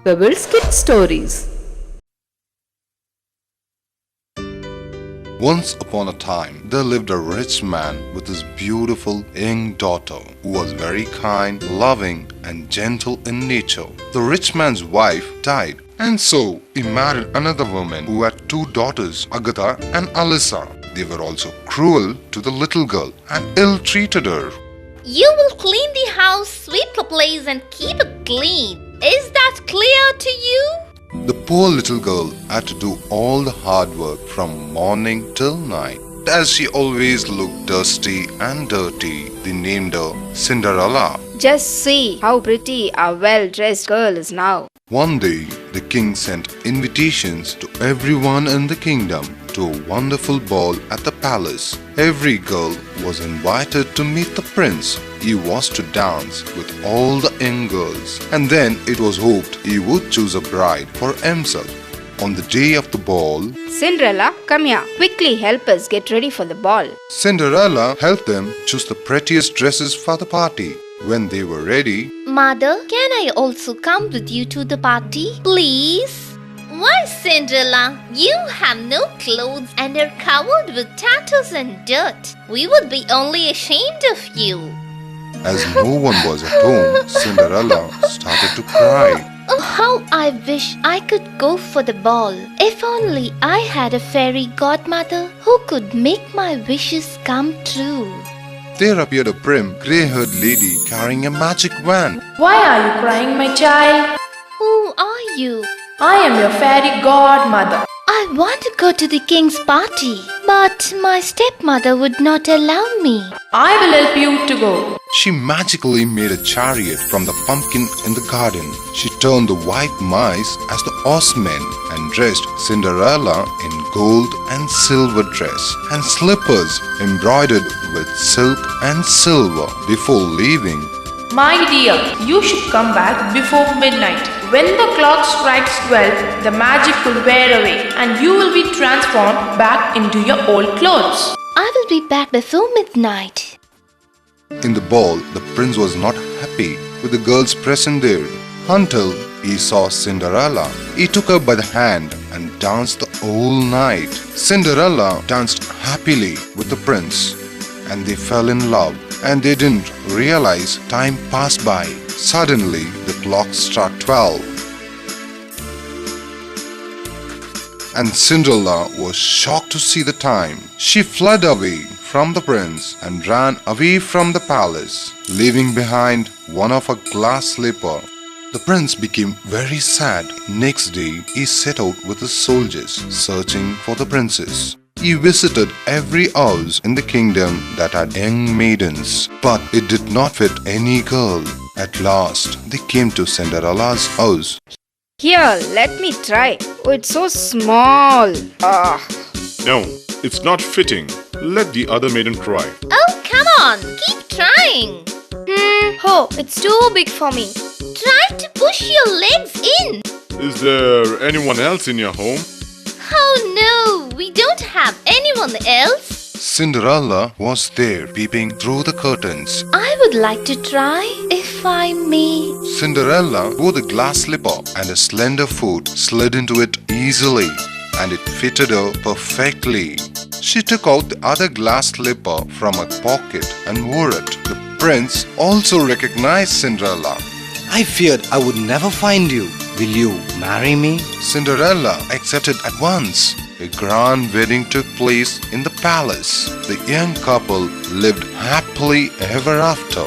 Pebbles Kid Stories. Once upon a time, there lived a rich man with his beautiful young daughter, who was very kind, loving, and gentle in nature. The rich man's wife died, and so he married another woman who had two daughters, Agatha and Alyssa. They were also cruel to the little girl and ill-treated her. You will clean the house, sweep the place, and keep it clean. Is that clear to you? The poor little girl had to do all the hard work from morning till night. As she always looked dusty and dirty, they named her Cinderella. Just see how pretty our well-dressed girl is now. One day, the king sent invitations to everyone in the kingdom to a wonderful ball at the palace. Every girl was invited to meet the prince. He was to dance with all the young girls, and then it was hoped he would choose a bride for himself. On the day of the ball, Cinderella, come here. Quickly help us get ready for the ball. Cinderella helped them choose the prettiest dresses for the party. When they were ready, Mother, can I also come with you to the party? Please? Why, Cinderella? You have no clothes and are covered with tattoos and dirt. We would be only ashamed of you. as no one was at home, Cinderella started to cry. Oh, how I wish I could go for the ball. If only I had a fairy godmother who could make my wishes come true. There appeared a prim, grey-haired lady carrying a magic wand. Why are you crying, my child? Who are you? I am your fairy godmother. I want to go to the king's party, but my stepmother would not allow me. I will help you to go. She magically made a chariot from the pumpkin in the garden. She turned the white mice as the horsemen and dressed Cinderella in gold and silver dress and slippers embroidered with silk and silver. Before leaving, My dear, you should come back before midnight. When the clock strikes 12, the magic will wear away and you will be transformed back into your old clothes. I will be back before midnight. in the ball, the prince was not happy with the girls present there until he saw Cinderella. He took her by the hand and danced the whole night. Cinderella danced happily with the prince, and they fell in love, and they didn't realize time passed by. Suddenly, the clock struck 12. And Cinderella was shocked to see the time. She fled away from the prince and ran away from the palace, leaving behind one of her glass slipper. The prince became very sad. Next day, he set out with his soldiers, searching for the princess. He visited every house in the kingdom that had young maidens, but it did not fit any girl. At last, they came to Cinderella's house. Here, let me try. Oh, it's so small. No, it's not fitting. Let the other maiden try. Oh, come on, keep trying. Oh, it's too big for me. Try to push your legs in. Is there anyone else in your home? Oh no, we don't have anyone else. Cinderella was there, peeping through the curtains. I would like to try, if I may. Cinderella wore the glass slipper, and a slender foot slid into it easily, and it fitted her perfectly. She took out the other glass slipper from her pocket and wore it. The prince also recognized Cinderella. I feared I would never find you. Will you marry me? Cinderella accepted at once. A grand wedding took place in the palace. The young couple lived happily ever after.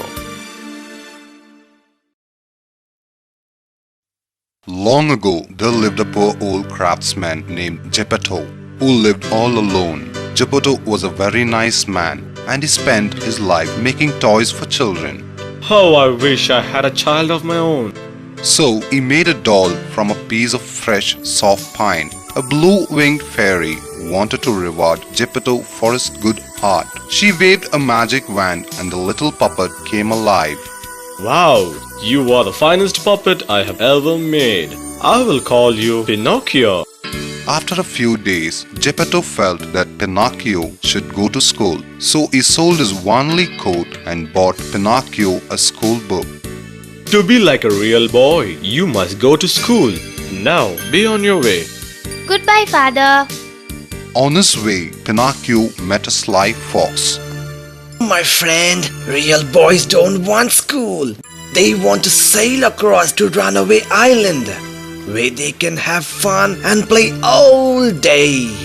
Long ago, there lived a poor old craftsman named Geppetto, who lived all alone. Geppetto was a very nice man, and he spent his life making toys for children. How I wish I had a child of my own. So he made a doll from a piece of fresh, soft pine. A blue-winged fairy wanted to reward Geppetto for his good heart. She waved a magic wand and the little puppet came alive. Wow, you are the finest puppet I have ever made. I will call you Pinocchio. After a few days, Geppetto felt that Pinocchio should go to school. So he sold his only coat and bought Pinocchio a school book. To be like a real boy, you must go to school. Now, be on your way. Goodbye, father. On his way, Pinocchio met a sly fox. My friend, real boys don't want school. They want to sail across to Runaway Island, where they can have fun and play all day.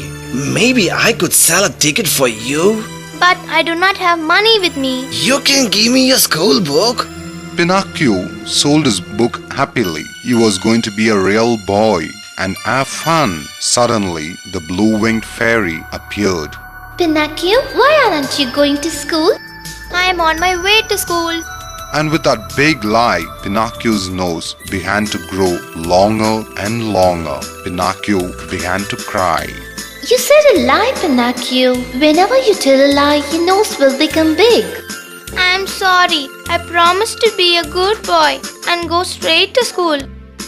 Maybe I could sell a ticket for you. But I do not have money with me. You can give me your school book. Pinocchio sold his book happily. He was going to be a real boy and have fun. Suddenly, the blue-winged fairy appeared. Pinocchio, why aren't you going to school? I am on my way to school. And with that big lie, Pinocchio's nose began to grow longer and longer. Pinocchio began to cry. You said a lie, Pinocchio. Whenever you tell a lie, your nose will become big. I'm sorry. I promised to be a good boy and go straight to school.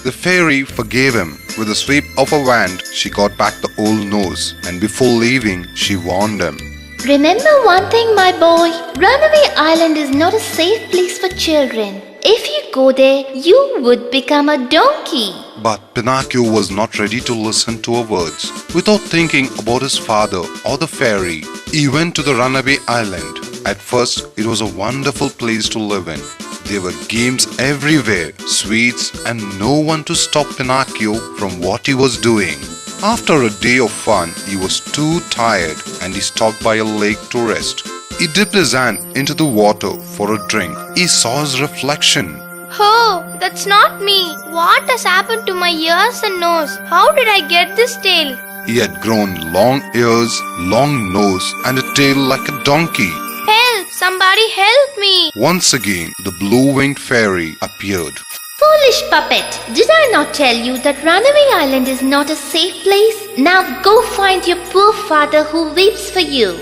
The fairy forgave him. With a sweep of a wand, she got back the old nose, and before leaving, she warned him. Remember one thing, my boy. Runaway Island is not a safe place for children. If you go there, you would become a donkey. But Pinocchio was not ready to listen to her words. Without thinking about his father or the fairy, he went to the Runaway Island. At first, it was a wonderful place to live in. There were games everywhere, sweets, and no one to stop Pinocchio from what he was doing. After a day of fun, he was too tired and he stopped by a lake to rest. He dipped his hand into the water for a drink. He saw his reflection. Oh, that's not me. What has happened to my ears and nose? How did I get this tail? He had grown long ears, long nose, and a tail like a donkey. Help! Somebody help me! Once again, the blue-winged fairy appeared. Foolish puppet! Did I not tell you that Runaway Island is not a safe place? Now go find your poor father who weeps for you.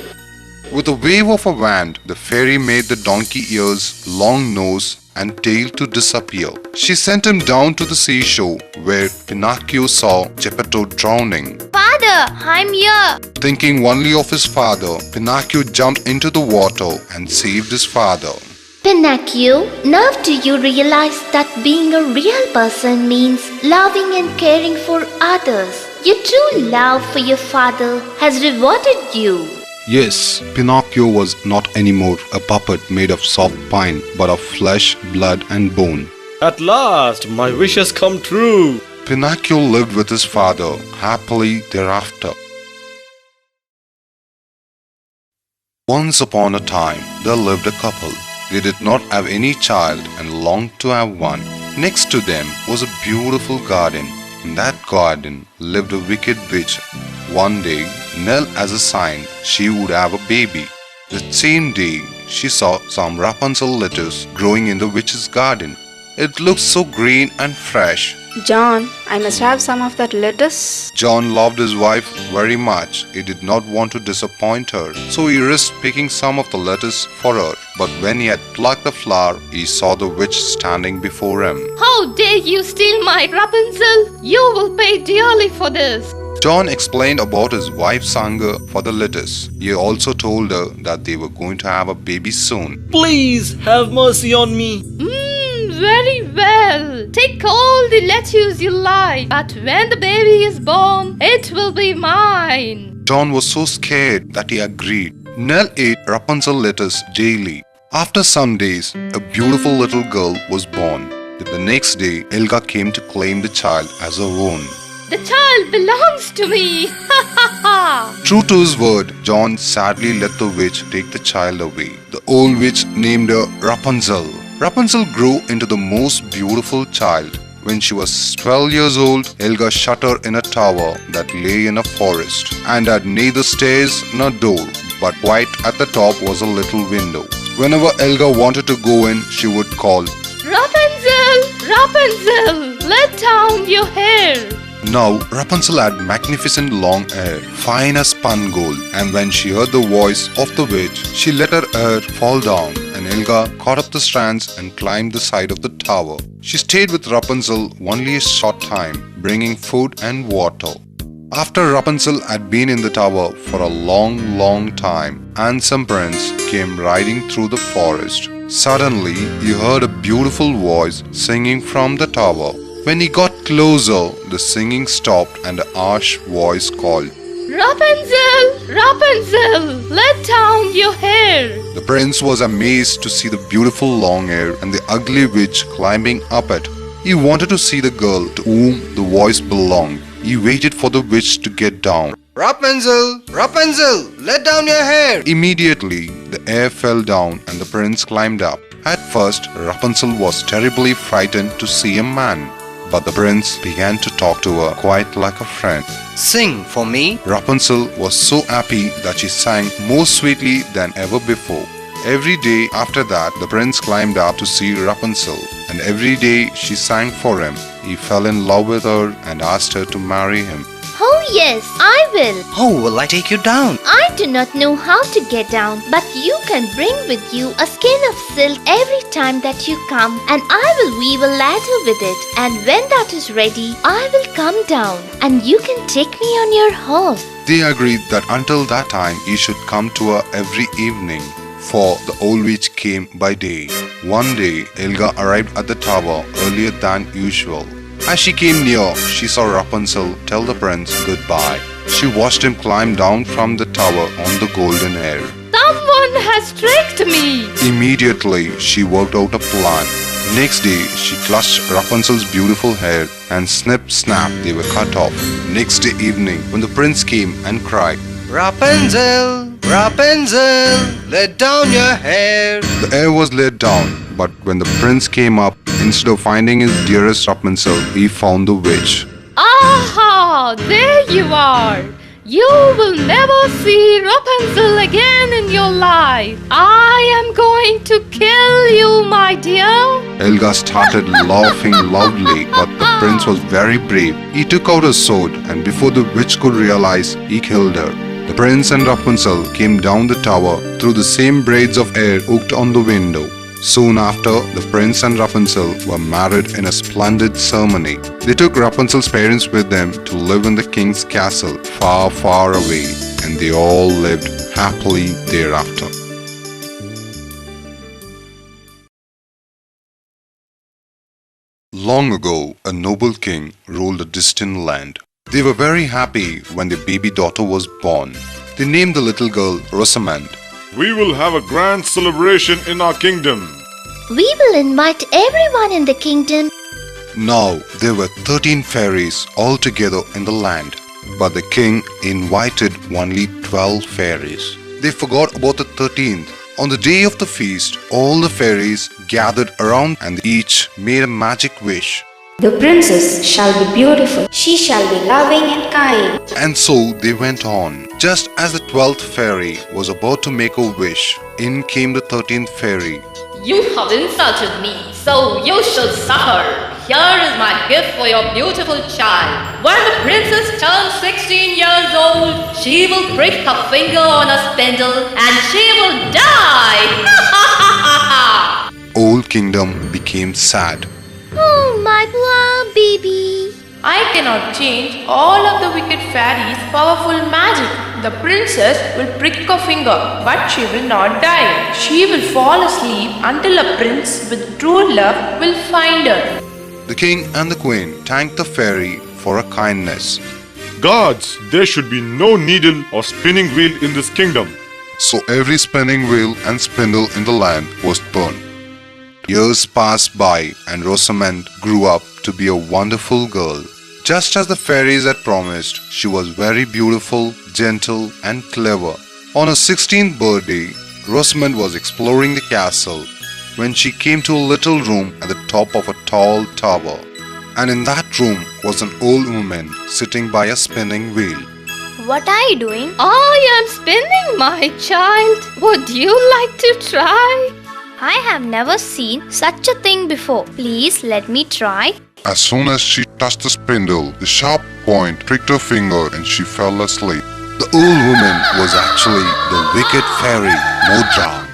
With a wave of a wand, the fairy made the donkey ears, long nose, and tail to disappear. She sent him down to the seashore, where Pinocchio saw Geppetto drowning. Father, I'm here. Thinking only of his father, Pinocchio jumped into the water and saved his father. Pinocchio, now do you realize that being a real person means loving and caring for others? Your true love for your father has rewarded you. Yes, Pinocchio was not anymore a puppet made of soft pine, but of flesh, blood, and bone. At last, my wish has come true. Pinocchio lived with his father happily thereafter. Once upon a time, there lived a couple. They did not have any child and longed to have one. Next to them was a beautiful garden. In that garden lived a wicked witch. One day, Nell as a sign she would have a baby. The same day, she saw some Rapunzel lettuce growing in the witch's garden. It looked so green and fresh. John, I must have some of that lettuce. John loved his wife very much. He did not want to disappoint her, so he risked picking some of the lettuce for her. But when he had plucked the flower, he saw the witch standing before him. How dare you steal my Rapunzel? You will pay dearly for this. John explained about his wife's hunger for the lettuce. He also told her that they were going to have a baby soon. Please have mercy on me. Very well. Take all the lettuce you like. But when the baby is born, it will be mine. John was so scared that he agreed. Nell ate Rapunzel lettuce daily. After some days, a beautiful little girl was born. The next day, Helga came to claim the child as her own. The child belongs to me. Ha ha ha. True to his word, John sadly let the witch take the child away. The old witch named her Rapunzel. Rapunzel grew into the most beautiful child. When she was 12 years old, Helga shut her in a tower that lay in a forest and had neither stairs nor door, but right at the top was a little window. Whenever Helga wanted to go in, she would call, Rapunzel, Rapunzel, let down your hair. Now, Rapunzel had magnificent long hair, fine as spun gold, and when she heard the voice of the witch, she let her hair fall down, and Helga caught up the strands and climbed the side of the tower. She stayed with Rapunzel only a short time, bringing food and water. After Rapunzel had been in the tower for a long time, handsome prince came riding through the forest. Suddenly, he heard a beautiful voice singing from the tower. When he got closer, the singing stopped and a harsh voice called, Rapunzel! Rapunzel! Let down your hair! The prince was amazed to see the beautiful long hair and the ugly witch climbing up it. He wanted to see the girl to whom the voice belonged. He waited for the witch to get down. Rapunzel! Rapunzel! Let down your hair! Immediately, the hair fell down and the prince climbed up. At first, Rapunzel was terribly frightened to see a man. But the prince began to talk to her quite like a friend. Sing for me. Rapunzel was so happy that she sang more sweetly than ever before. Every day after that, the prince climbed up to see Rapunzel, and every day she sang for him. He fell in love with her and asked her to marry him. Oh yes, I will. How will I take you down? I do not know how to get down, but you can bring with you a skein of silk every time that you come, and I will weave a ladder with it. And when that is ready, I will come down, and you can take me on your horse. They agreed that until that time he should come to her every evening, for the old witch came by day. One day, Helga arrived at the tower earlier than usual. As she came near, she saw Rapunzel tell the prince goodbye. She watched him climb down from the tower on the golden hair. Someone has tricked me! Immediately, she worked out a plan. Next day, she clutched Rapunzel's beautiful hair and snip snap, they were cut off. Next day evening, when the prince came and cried, Rapunzel! Rapunzel! Let down your hair! the hair was let down, but when the prince came up, instead of finding his dearest Rapunzel, he found the witch. Aha! There you are! You will never see Rapunzel again in your life. I am going to kill you, my dear. Helga started laughing loudly, but the prince was very brave. He took out his sword, and before the witch could realize, he killed her. The prince and Rapunzel came down the tower through the same braids of hair hooked on the window. Soon after, the prince and Rapunzel were married in a splendid ceremony. They took Rapunzel's parents with them to live in the king's castle far, far away, and they all lived happily thereafter. Long ago, a noble king ruled a distant land. They were very happy when their baby daughter was born. They named the little girl Rosand. We will have a grand celebration in our kingdom. We will invite everyone in the kingdom. Now there were 13 fairies all together in the land, but the king invited only 12 fairies. They forgot about the 13th. On the day of the feast, all the fairies gathered around and each made a magic wish. The princess shall be beautiful. She shall be loving and kind. And so they went on. Just as the 12th fairy was about to make a wish, in came the 13th fairy. You have insulted me, so you should suffer. Here is my gift for your beautiful child. When the princess turns 16 years old, she will prick her finger on a spindle and she will die. Whole kingdom became sad. Oh, my poor baby. I cannot change all of the wicked fairies' powerful magic. The princess will prick her finger, but she will not die. She will fall asleep until a prince with true love will find her. The king and the queen thanked the fairy for her kindness. Gods, there should be no needle or spinning wheel in this kingdom. So every spinning wheel and spindle in the land was burned. Years passed by and Rosand grew up to be a wonderful girl. Just as the fairies had promised, she was very beautiful, gentle and clever. On her 16th birthday, Rosand was exploring the castle when she came to a little room at the top of a tall tower. And in that room was an old woman sitting by a spinning wheel. What are you doing? I am spinning, my child. Would you like to try? I have never seen such a thing before. Please let me try. As soon as she touched the spindle, the sharp point pricked her finger and she fell asleep. The old woman was actually the wicked fairy, Modra.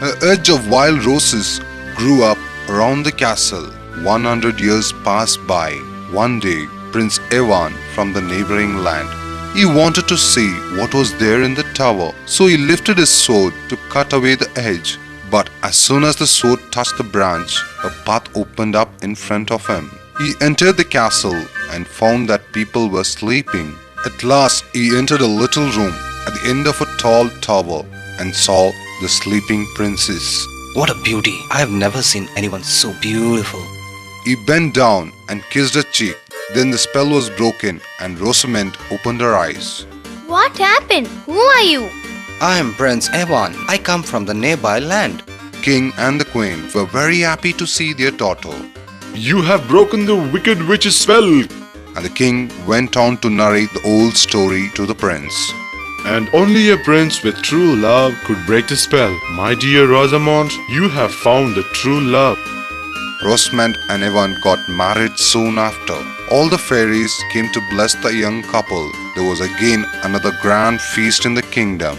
An edge of wild roses grew up around the castle. 100 years passed by. One day, Prince Evan from the neighboring land. He wanted to see what was there in the tower, so he lifted his sword to cut away the edge. But as soon as the sword touched the branch, a path opened up in front of him. He entered the castle and found that people were sleeping. At last, he entered a little room at the end of a tall tower and saw the sleeping princess. What a beauty! I have never seen anyone so beautiful. He bent down and kissed her cheek. Then the spell was broken and Rosand opened her eyes. What happened? Who are you? I am Prince Evan. I come from the nearby land. King and the queen were very happy to see their daughter. You have broken the wicked witch's spell. And the king went on to narrate the old story to the prince. And only a prince with true love could break the spell. My dear Rosamond, you have found the true love. Rosand and Evan got married soon after. All the fairies came to bless the young couple. There was again another grand feast in the kingdom.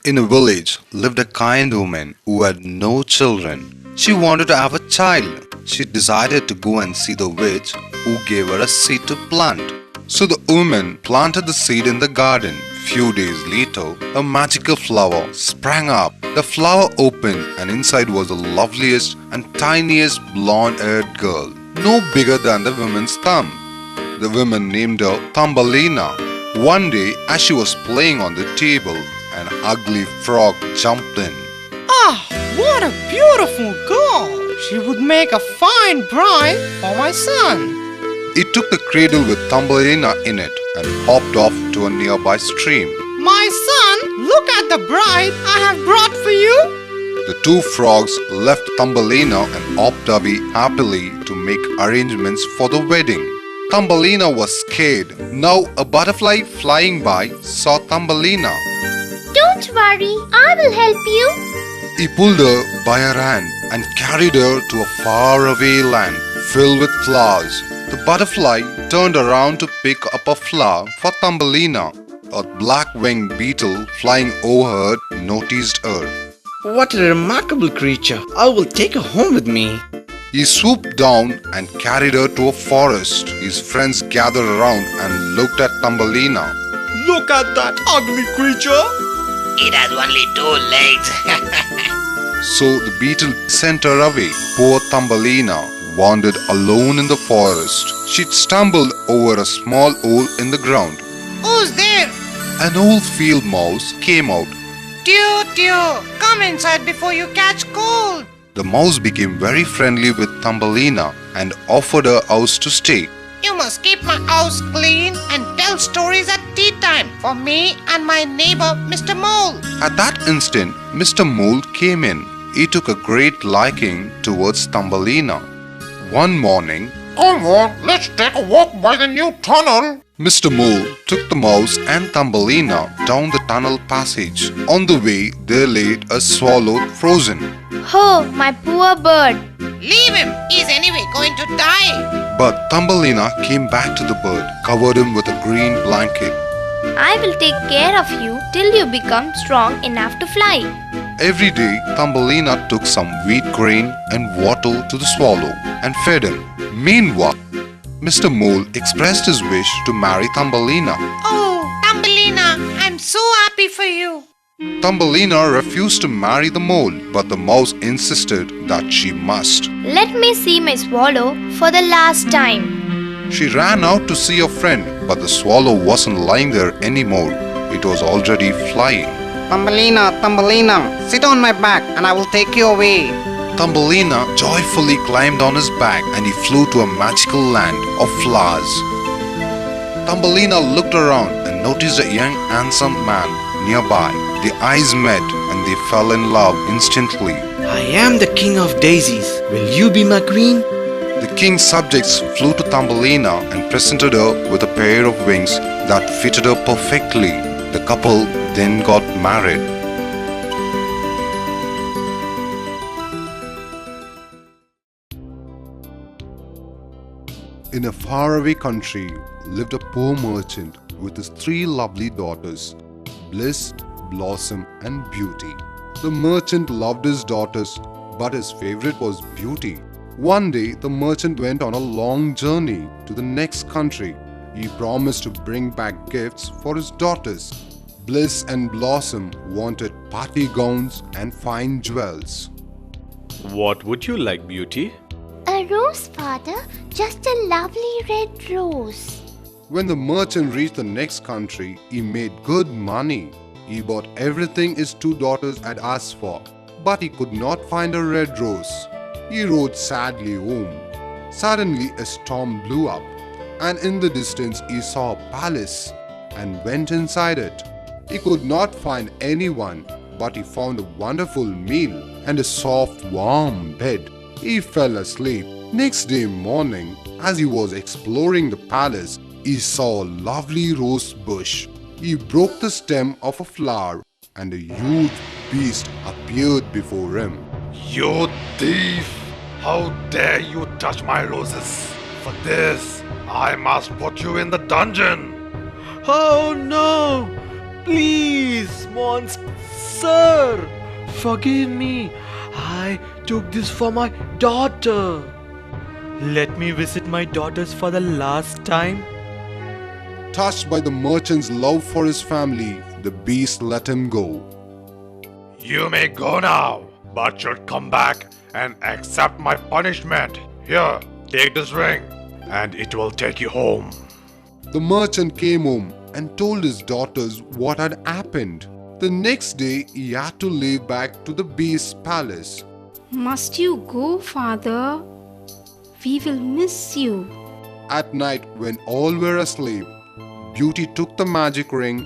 In a village lived a kind woman who had no children. She wanted to have a child. She decided to go and see the witch who gave her a seed to plant. So the woman planted the seed in the garden. Few days later, a magical flower sprang up. The flower opened and inside was the loveliest and tiniest blonde-haired girl, no bigger than the woman's thumb. The woman named her Thumbelina. One day, as she was playing on the table, an ugly frog jumped in. Ah, what a beautiful girl! She would make a fine bride for my son. He took the cradle with Thumbelina in it and hopped off to a nearby stream. My son, look at the bride I have brought for you. The two frogs left Thumbelina and hopped away happily to make arrangements for the wedding. Thumbelina was scared. Now a butterfly flying by saw Thumbelina. Don't worry, I will help you. He pulled her by her hand and carried her to a faraway land filled with flowers. The butterfly turned around to pick up a flower for Thumbelina. A black-winged beetle flying over her noticed her. What a remarkable creature. I will take her home with me. He swooped down and carried her to a forest. His friends gathered around and looked at Thumbelina. Look at that ugly creature. It has only 2 legs. So the beetle sent her away. Poor Thumbelina wandered alone in the forest. She'd stumbled over a small hole in the ground. Who's there? An old field mouse came out. Dear, come inside before you catch cold. The mouse became very friendly with Thumbelina and offered her house to stay. You must keep my house clean and tell stories at tea time for me and my neighbor, Mr. Mole. At that instant, Mr. Mole came in. He took a great liking towards Thumbelina. One morning, Come on, let's take a walk by the new tunnel. Mr. Mole took the mouse and Thumbelina down the tunnel passage. On the way, they laid a swallow frozen. Oh, my poor bird. Leave him. He's anyway going to die. But Thumbelina came back to the bird, covered him with a green blanket. I will take care of you till you become strong enough to fly. Every day, Thumbelina took some wheat grain and water to the swallow and fed him. Meanwhile, Mr. Mole expressed his wish to marry Thumbelina. Oh, Thumbelina, I'm so happy for you. Thumbelina refused to marry the mole, but the mouse insisted that she must. Let me see my swallow for the last time. She ran out to see a friend, but the swallow wasn't lying there anymore. It was already flying. Thumbelina, sit on my back and I will take you away. Thumbelina joyfully climbed on his back and he flew to a magical land of flowers. Thumbelina looked around and noticed a young handsome man nearby. Their eyes met and they fell in love instantly. I am the king of daisies. Will you be my queen? The king's subjects flew to Thumbelina and presented her with a pair of wings that fitted her perfectly. The couple then got married. In a faraway country lived a poor merchant with his 3 lovely daughters, Bliss, Blossom and Beauty. The merchant loved his daughters, but his favorite was Beauty. One day, the merchant went on a long journey to the next country. He promised to bring back gifts for his daughters. Bliss and Blossom wanted party gowns and fine jewels. What would you like, Beauty? A rose, father. Just a lovely red rose. When the merchant reached the next country, he made good money. He bought everything his two daughters had asked for, but he could not find a red rose. He rode sadly home. Suddenly a storm blew up, and in the distance he saw a palace and went inside it. He could not find anyone, but he found a wonderful meal and a soft, warm bed. He fell asleep. Next day morning, as he was exploring the palace, he saw a lovely rose bush. He broke the stem of a flower, and a huge beast appeared before him. You thief! How dare you touch my roses? For this, I must put you in the dungeon. Oh no! Please, monster! Forgive me. I took this for my daughter. Let me visit my daughters for the last time. Touched by the merchant's love for his family, the beast let him go. You may go now, but should come back and accept my punishment. Here, take this ring, and it will take you home. The merchant came home and told his daughters what had happened. The next day, he had to leave back to the beast's palace. Must you go, father? We will miss you. At night, when all were asleep, Beauty took the magic ring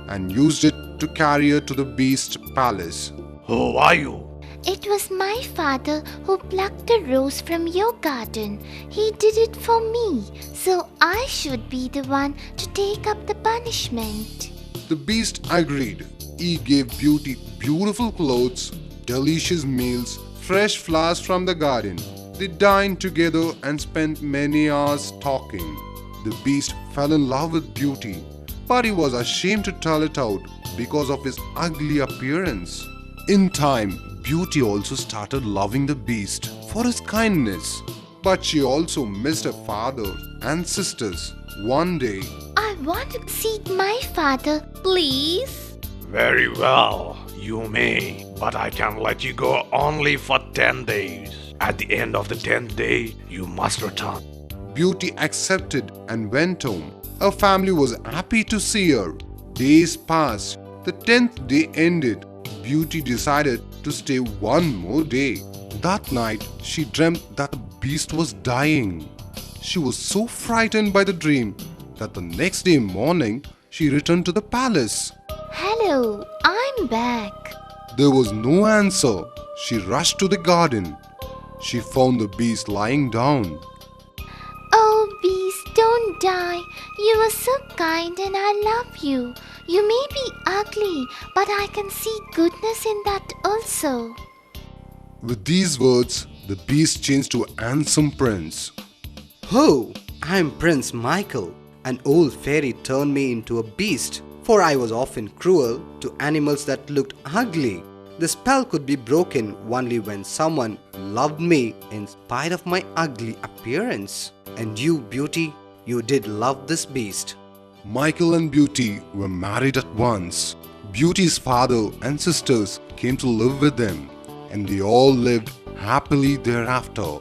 and used it to carry her to the beast's palace. Who are you? It was my father who plucked a rose from your garden. He did it for me, so I should be the one to take up the punishment. The beast agreed. He gave Beauty beautiful clothes, delicious meals, fresh flowers from the garden. They dined together and spent many hours talking. The beast fell in love with Beauty, but he was ashamed to tell it out because of his ugly appearance. In time, Beauty also started loving the beast for his kindness, but she also missed her father and sisters. One day, I want to see my father, please. Very well, you may, but I can let you go only for 10 days. At the end of the 10th day, you must return. Beauty accepted and went home. Her family was happy to see her. Days passed. The 10th day ended. Beauty decided to stay one more day. That night, she dreamt that the beast was dying. She was so frightened by the dream that the next day morning, she returned to the palace. Hello, I'm back. There was no answer. She rushed to the garden. She found the beast lying down. Oh, beast, don't die. You were so kind and I love you. You may be ugly, but I can see goodness in that also. With these words, the beast changed to a handsome prince. Oh, I'm Prince Michael. An old fairy turned me into a beast, for I was often cruel to animals that looked ugly. The spell could be broken only when someone loved me in spite of my ugly appearance. And you, Beauty, you did love this beast. Michael and Beauty were married at once. Beauty's father and sisters came to live with them, and they all lived happily thereafter.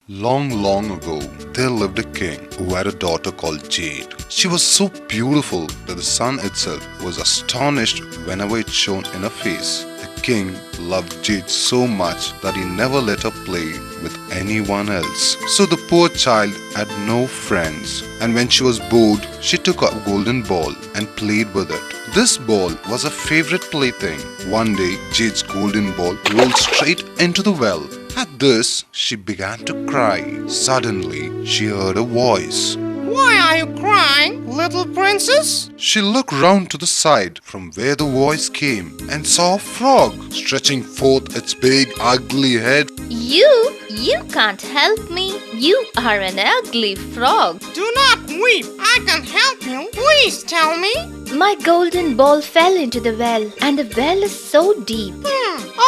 Long, long ago, there lived a king who had a daughter called Jade. She was so beautiful that the sun itself was astonished whenever it shone in her face. The king loved Jade so much that he never let her play with anyone else. So the poor child had no friends, and when she was bored, she took a golden ball and played with it. This ball was her favorite plaything. One day, Jade's golden ball rolled straight into the well. At this, she began to cry. Suddenly, she heard a voice. Why are you crying, little princess? She looked round to the side from where the voice came and saw a frog stretching forth its big ugly head. You can't help me. You are an ugly frog. Do not weep. I can help you. Please tell me. My golden ball fell into the well, and the well is so deep.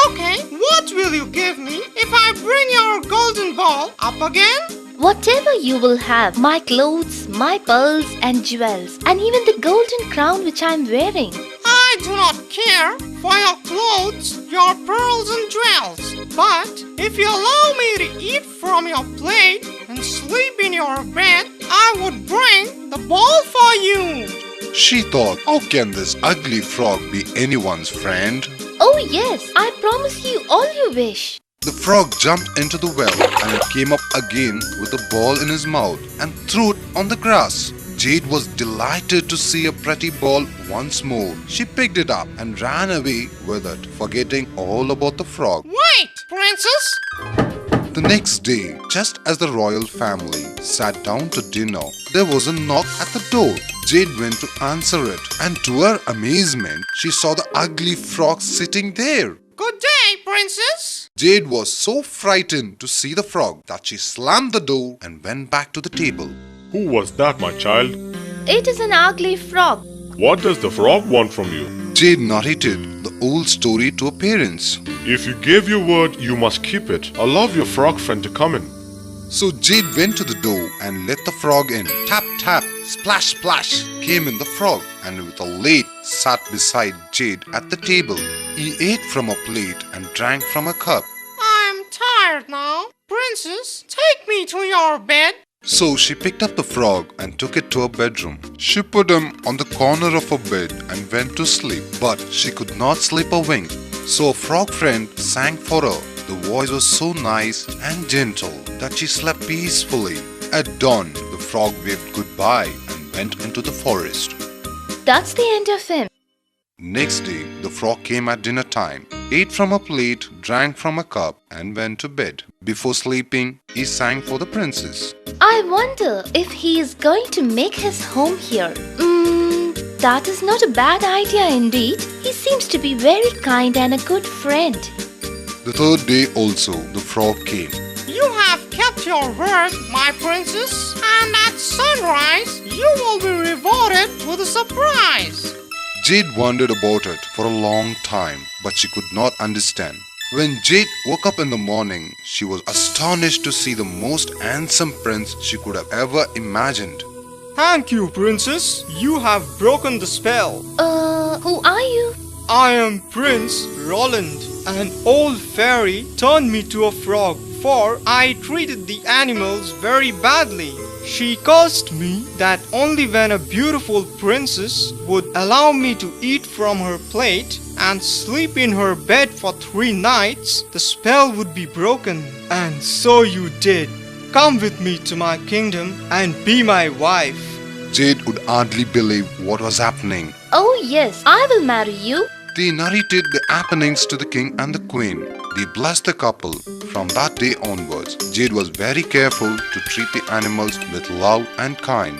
Okay, what will you give me if I bring your golden ball up again? Whatever you will have, my clothes, my pearls and jewels, and even the golden crown which I am wearing. I do not care for your clothes, your pearls and jewels. But if you allow me to eat from your plate and sleep in your bed, I would bring the ball for you. She thought, how can this ugly frog be anyone's friend? Oh yes, I promise you all you wish. The frog jumped into the well and it came up again with a ball in his mouth and threw it on the grass. Jade was delighted to see a pretty ball once more. She picked it up and ran away with it, forgetting all about the frog. Wait, princess! The next day, just as the royal family sat down to dinner, there was a knock at the door. Jade went to answer it, and to her amazement, she saw the ugly frog sitting there. Good day, princess! Jade was so frightened to see the frog that she slammed the door and went back to the table. Who was that, my child? It is an ugly frog. What does the frog want from you? Jade narrated the old story to her parents. If you gave your word, you must keep it. Allow your frog friend to come in. So Jade went to the door and let the frog in. Tap, tap, splash, splash came in the frog, and with a lid sat beside Jade at the table. He ate from a plate and drank from a cup. I'm tired now. Princess, take me to your bed. So she picked up the frog and took it to her bedroom. She put him on the corner of her bed and went to sleep. But she could not sleep a wink. So a frog friend sang for her. The voice was so nice and gentle that she slept peacefully. At dawn, the frog waved goodbye and went into the forest. That's the end of him. Next day, the frog came at dinner time, ate from a plate, drank from a cup, and went to bed. Before sleeping, he sang for the princess. I wonder if he is going to make his home here. That is not a bad idea indeed. He seems to be very kind and a good friend. The third day also, the frog came. You have kept your word, my princess, and at sunrise, you will be rewarded with a surprise. Jade wondered about it for a long time, but she could not understand. When Jade woke up in the morning, she was astonished to see the most handsome prince she could have ever imagined. Thank you, princess. You have broken the spell. Who are you? I am Prince Roland. An old fairy turned me to a frog, for I treated the animals very badly. She cursed me that only when a beautiful princess would allow me to eat from her plate and sleep in her bed for 3 nights, the spell would be broken. And so you did. Come with me to my kingdom and be my wife. Jade could hardly believe what was happening. Oh yes, I will marry you. They narrated the happenings to the king and the queen. They blessed the couple. From that day onwards, Jade was very careful to treat the animals with love and kind.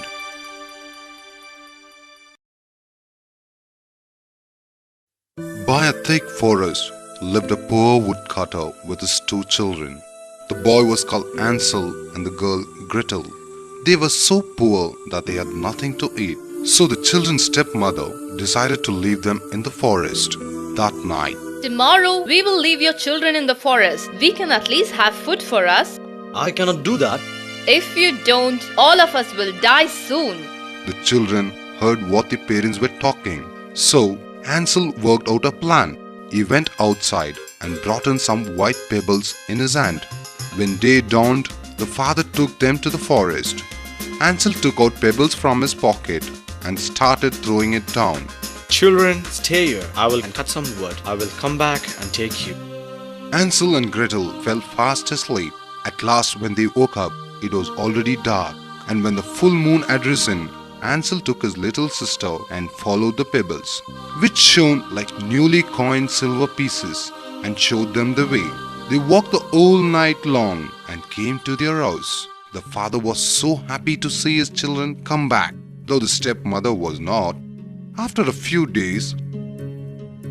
By a thick forest lived a poor woodcutter with his 2 children. The boy was called Ansel and the girl Gretel. They were so poor that they had nothing to eat. So the children's stepmother decided to leave them in the forest that night. Tomorrow we will leave your children in the forest. We can at least have food for us. I cannot do that. If you don't, all of us will die soon. The children heard what the parents were talking. So Hansel worked out a plan. He went outside and brought in some white pebbles in his hand. When day dawned, the father took them to the forest. Hansel took out pebbles from his pocket and started throwing it down. Children, stay here. I will cut some wood. I will come back and take you. Hansel and Gretel fell fast asleep. At last, when they woke up, it was already dark, and when the full moon had risen, Hansel took his little sister and followed the pebbles, which shone like newly coined silver pieces, and showed them the way. They walked the whole night long and came to their house. The father was so happy to see his children come back, though the stepmother was not. After a few days,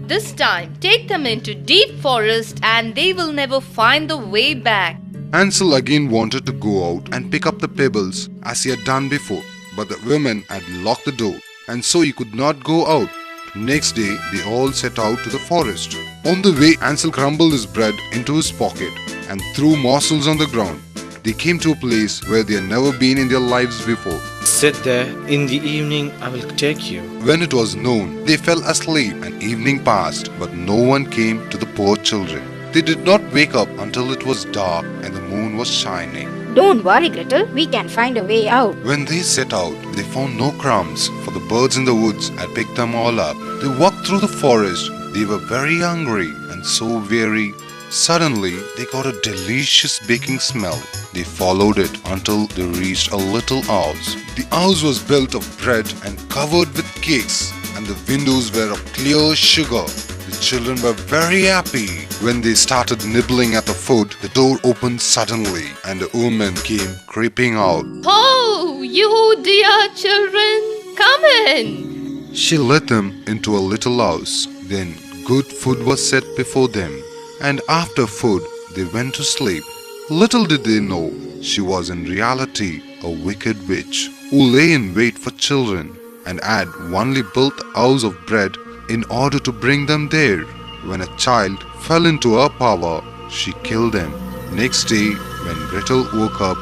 This time, take them into deep forest and they will never find the way back. Hansel again wanted to go out and pick up the pebbles as he had done before, but the women had locked the door, and so he could not go out. Next day, they all set out to the forest. On the way, Hansel crumbled his bread into his pocket and threw morsels on the ground. They came to a place where they had never been in their lives before. Sit there. In the evening, I will take you. When it was noon, they fell asleep and evening passed, but no one came to the poor children. They did not wake up until it was dark and the moon was shining. Don't worry, Gretel. We can find a way out. When they set out, they found no crumbs, for the birds in the woods had picked them all up. They walked through the forest. They were very hungry and so weary. Suddenly, they got a delicious baking smell. They followed it until they reached a little house. The house was built of bread and covered with cakes, and the windows were of clear sugar. The children were very happy. When they started nibbling at the food, the door opened suddenly, and a woman came creeping out. Oh, you dear children, come in. She led them into a little house. Then good food was set before them, and after food they went to sleep. Little did they know she was in reality a wicked witch who lay in wait for children and had only built a house of bread in order to bring them there. When a child fell into her power, she killed them. Next day, when Gretel woke up,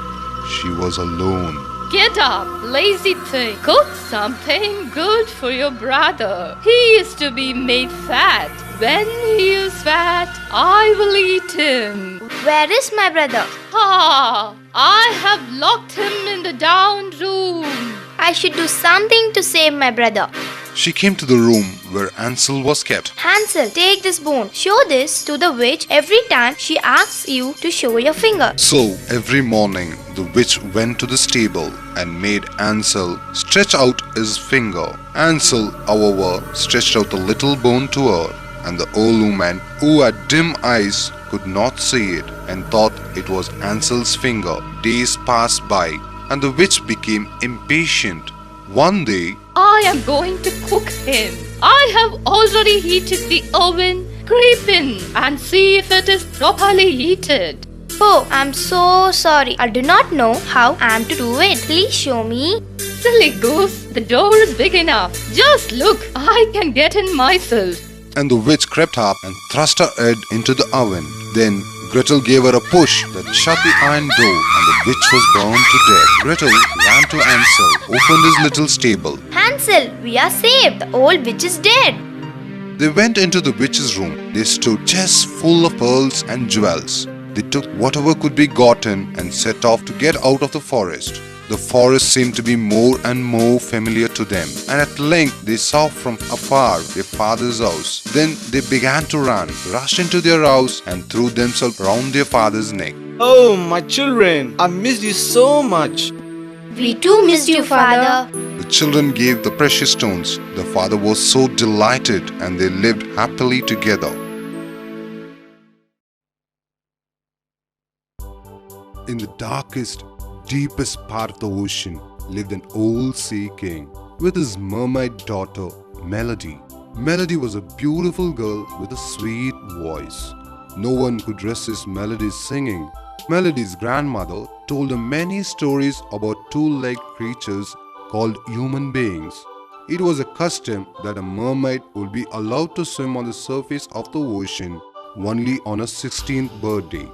she was alone. Get up, lazy thing. Cook something good for your brother. He is to be made fat. When he is fat, I will eat him. Where is my brother? Ah, I have locked him in the down room. I should do something to save my brother. She came to the room where Hansel was kept. Hansel, take this bone. Show this to the witch every time she asks you to show your finger. So every morning the witch went to the stable and made Hansel stretch out his finger. Hansel, however, stretched out the little bone to her, and the old woman, who had dim eyes, could not see it and thought it was Hansel's finger. Days passed by, and the witch became impatient. One day, I am going to cook him. I have already heated the oven. Creep in and see if it is properly heated. Oh, I'm so sorry. I do not know how I am to do it. Please show me. Silly goose, the door is big enough. Just look, I can get in myself. And the witch crept up and thrust her head into the oven. Then Gretel gave her a push that shut the iron door, and the witch was burned to death. Gretel ran to Hansel, opened his little stable. Hansel, we are saved. The old witch is dead. They went into the witch's room. They stood chests full of pearls and jewels. They took whatever could be gotten and set off to get out of the forest. The forest seemed to be more and more familiar to them, and at length they saw from afar their father's house. Then they began to run, rushed into their house, and threw themselves round their father's neck. Oh, my children, I missed you so much. We too missed you, Father. The children gave the precious stones. The father was so delighted, and they lived happily together. In the darkest, deepest part of the ocean lived an old sea king with his mermaid daughter, Melody. Melody was a beautiful girl with a sweet voice. No one could resist Melody's singing. Melody's grandmother told her many stories about two-legged creatures called human beings. It was a custom that a mermaid would be allowed to swim on the surface of the ocean only on her 16th birthday.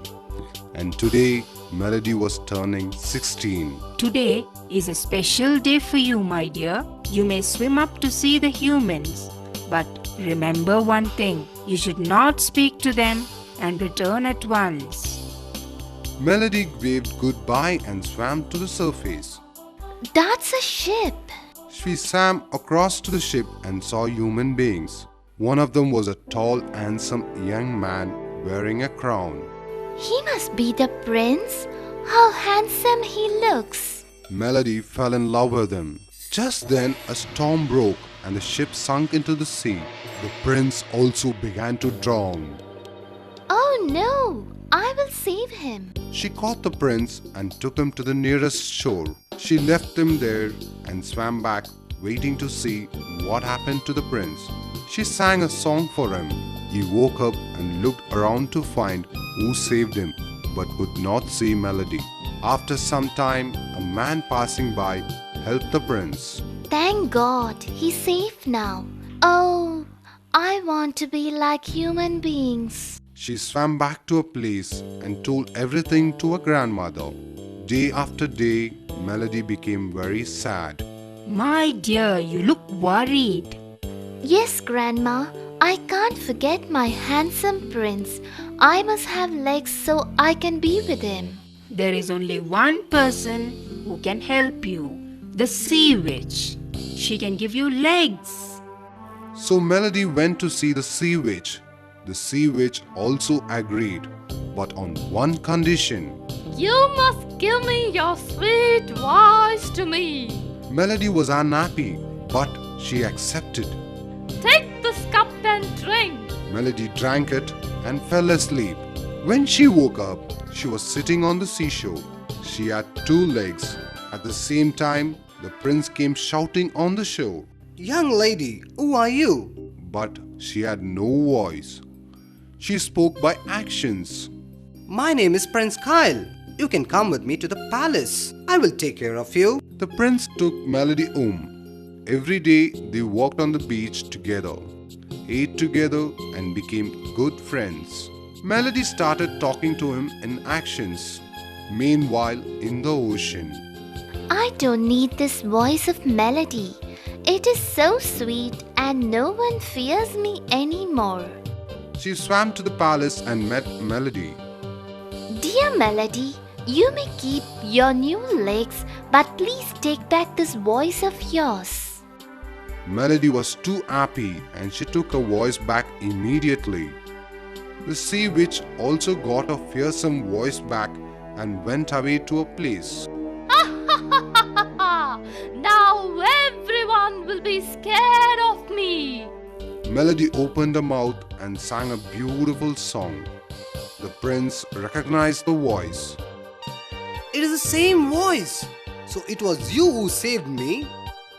And today, Melody was turning 16. Today is a special day for you, my dear. You may swim up to see the humans. But remember one thing, you should not speak to them and return at once. Melody waved goodbye and swam to the surface. That's a ship. She swam across to the ship and saw human beings. One of them was a tall, handsome young man wearing a crown. He must be the prince. How handsome he looks. Melody fell in love with him. Just then a storm broke and the ship sunk into the sea. The prince also began to drown. Oh no! I will save him. She caught the prince and took him to the nearest shore. She left him there and swam back, waiting to see what happened to the prince. She sang a song for him. He woke up and looked around to find who saved him, but could not see Melody. After some time, a man passing by helped the prince. Thank God, he's safe now. Oh, I want to be like human beings. She swam back to her place and told everything to her grandmother. day after day, Melody became very sad. My dear, you look worried. Yes, Grandma. I can't forget my handsome prince. I must have legs so I can be with him. There is only one person who can help you, the sea witch. She can give you legs. So Melody went to see the sea witch. The sea witch also agreed, but on one condition. You must give me your sweet voice to me. Melody was unhappy, but she accepted. Take this cup and drink. Melody drank it and fell asleep. When she woke up, she was sitting on the seashore. She had 2 legs. At the same time, the prince came shouting on the shore. Young lady, who are you? But she had no voice. She spoke by actions. My name is Prince Kyle. You can come with me to the palace. I will take care of you. The prince took Melody home. Every day they walked on the beach together, ate together and became good friends. Melody started talking to him in actions. Meanwhile, in the ocean. I don't need this voice of Melody. It is so sweet and no one fears me anymore. She swam to the palace and met Melody. Dear Melody, you may keep your new legs, but please take back this voice of yours. Melody was too happy and she took her voice back immediately. The sea witch also got her fearsome voice back and went away to a place. Now everyone will be scared of me. Melody opened her mouth and sang a beautiful song. The prince recognized the voice. It is the same voice. So it was you who saved me.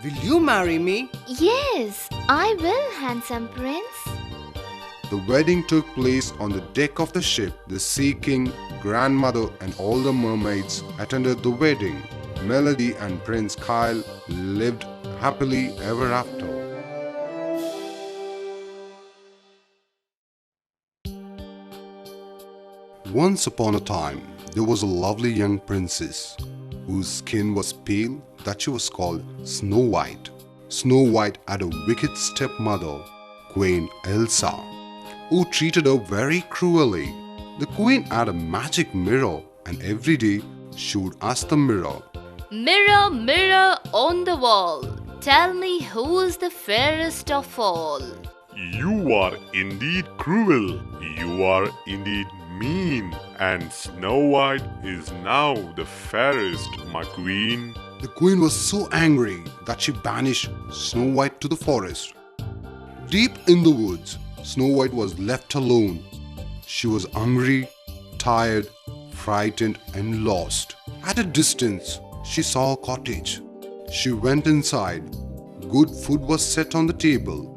Will you marry me? Yes, I will, handsome prince. The wedding took place on the deck of the ship. The sea king, grandmother and all the mermaids attended the wedding. Melody and Prince Kyle lived happily ever after. Once upon a time, there was a lovely young princess whose skin was pale that she was called Snow White. Snow White had a wicked stepmother, Queen Elsa, who treated her very cruelly. The queen had a magic mirror and every day she would ask the mirror, Mirror, mirror on the wall, tell me who is the fairest of all. You are indeed cruel. You are indeed mean. And Snow White is now the fairest, my queen. The queen was so angry that she banished Snow White to the forest. Deep in the woods, Snow White was left alone. She was hungry, tired, frightened and lost. At a distance, she saw a cottage. She went inside. Good food was set on the table.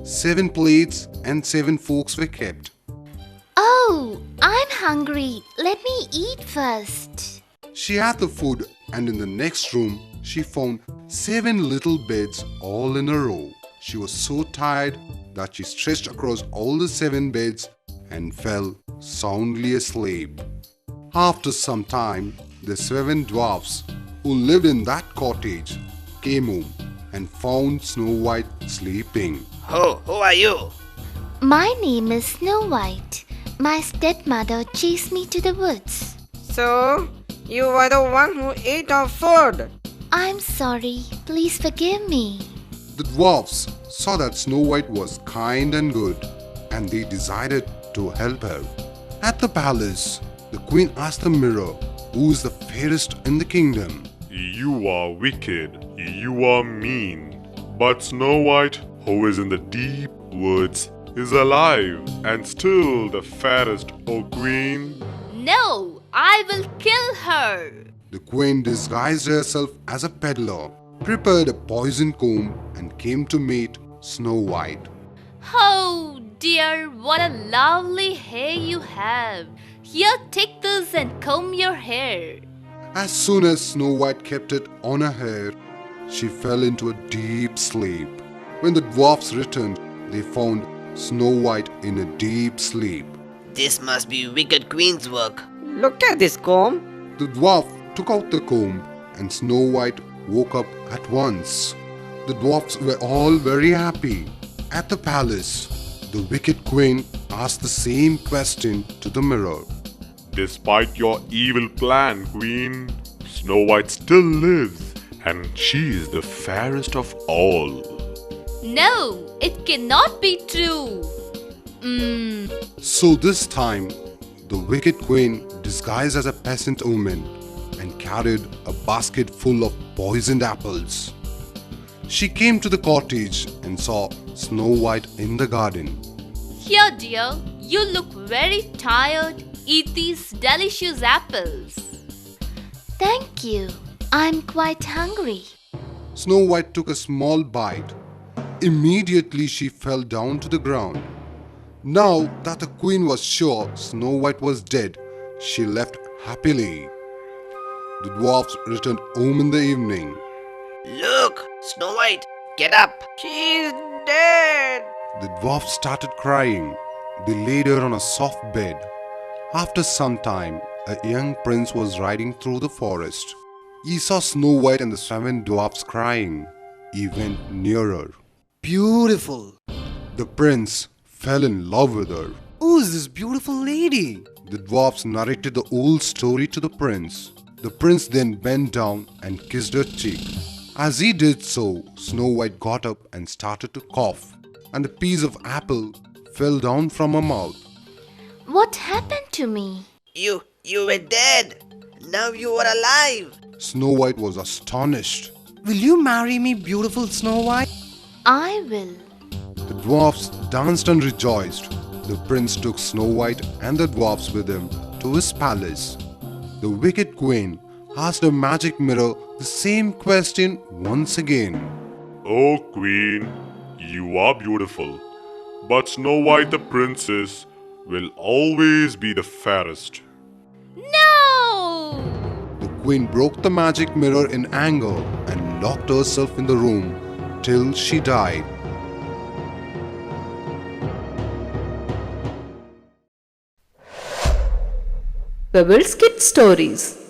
7 plates and 7 forks were kept. Oh, I'm hungry. Let me eat first. She had the food and in the next room, she found 7 little beds all in a row. She was so tired that she stretched across all the 7 beds and fell soundly asleep. After some time, the 7 dwarfs who lived in that cottage came home and found Snow White sleeping. Who are you? My name is Snow White. My stepmother chased me to the woods. So, you were the one who ate our food. I'm sorry. Please forgive me. The dwarfs saw that Snow White was kind and good and they decided to help her. At the palace, the queen asked the mirror, who is the fairest in the kingdom? You are wicked. You are mean. But Snow White, who is in the deep woods, is alive and still the fairest, O queen. No, I will kill her. The queen disguised herself as a peddler, prepared a poison comb and came to meet Snow White. Oh dear, what a lovely hair you have. Here, take this and comb your hair. As soon as Snow White kept it on her hair, she fell into a deep sleep. When the dwarfs returned, they found Snow White in a deep sleep. This must be Wicked Queen's work. Look at this comb. The dwarf took out the comb and Snow White woke up at once. The dwarfs were all very happy. At the palace, the wicked queen asked the same question to the mirror. Despite your evil plan, Queen, Snow White still lives, and she is the fairest of all. No, it cannot be true. So this time, the wicked queen disguised as a peasant woman and carried a basket full of poisoned apples. She came to the cottage and saw Snow White in the garden. Here, dear, you look very tired. Eat these delicious apples. Thank you. I'm quite hungry. Snow White took a small bite. Immediately she fell down to the ground. Now that the queen was sure Snow White was dead, she left happily. The dwarfs returned home in the evening. Look, Snow White, get up. She's dead. The dwarfs started crying. They laid her on a soft bed. After some time, a young prince was riding through the forest. He saw Snow White and the 7 dwarfs crying. He went nearer. Beautiful. The prince fell in love with her. Who's this beautiful lady? The dwarfs narrated the whole story to the prince. The prince then bent down and kissed her cheek. As he did so, Snow White got up and started to cough, and a piece of apple fell down from her mouth. What happened to me? You were dead. Now you are alive. Snow White was astonished. Will you marry me, beautiful Snow White? I will. The dwarfs danced and rejoiced. The prince took Snow White and the dwarfs with him to his palace. The wicked queen asked her magic mirror the same question once again. Oh, Queen, you are beautiful, but Snow White the princess will always be the fairest. No! The queen broke the magic mirror in anger and locked herself in the room till she died. Pebbles Kid Stories.